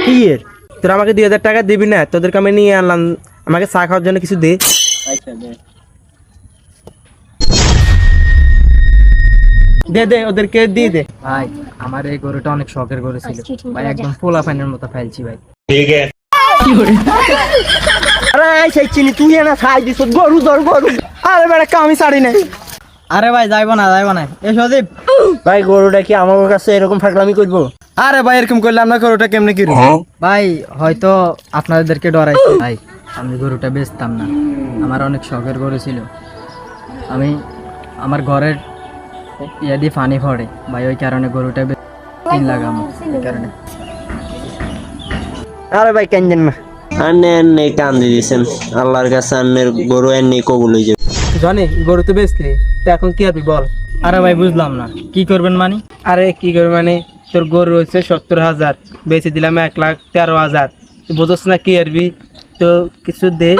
কি এর? তোরা আমাকে 2000 টাকা দিবি না? তোদেরকে আমি নিয়ে আনলাম, আমাকে চা খাওয়ার জন্য কিছু দে। দে দে, ওদেরকে দিয়ে দে। ভাই আমার এই গরুটা অনেক শখের গরু ছিল ভাই, একদম পোলা ফাইনের মতো ফেলছি ভাই। আরে সেই চিনি তুই না খাই দিস, গরু ধর গরু। আরে বেটা আমি ছাড়ি নাই। আরে ভাই যাইবো না এ সজীব ভাই গরুটা কি আমার কাছে এরকম ফাগলামি করবো? আরে ভাই এরকম করলে আমরা গরুটা কেমনে কিনব? ভাই হয়তো আপনাদেরকে ডরাইছি ভাই, আমি গরুটা বেচতাম না, আমার অনেক শখের গরু ছিল। আমি আমার ঘরের ইয়ে দিয়ে পানি পড়ে ভাই, ওই কারণে গরুটা লাগাম এই কারণে। আরে ভাই কেন না, আন্নে আন্নে কান্দি দিছেন, আল্লাহর কাছে আন্নের গরু এমনি কবুল হয়ে যাবে। জানি গরু তো বেচলি, তো এখন কি করবি বল? আরে ভাই বুঝলাম না কি করবেন মানে? আরে কি করবি মানে, তোর গরু হচ্ছে 70,000, বেচে দিলাম 1,13,000, তুই বুঝছ না কি করবি? তো কিছু দে।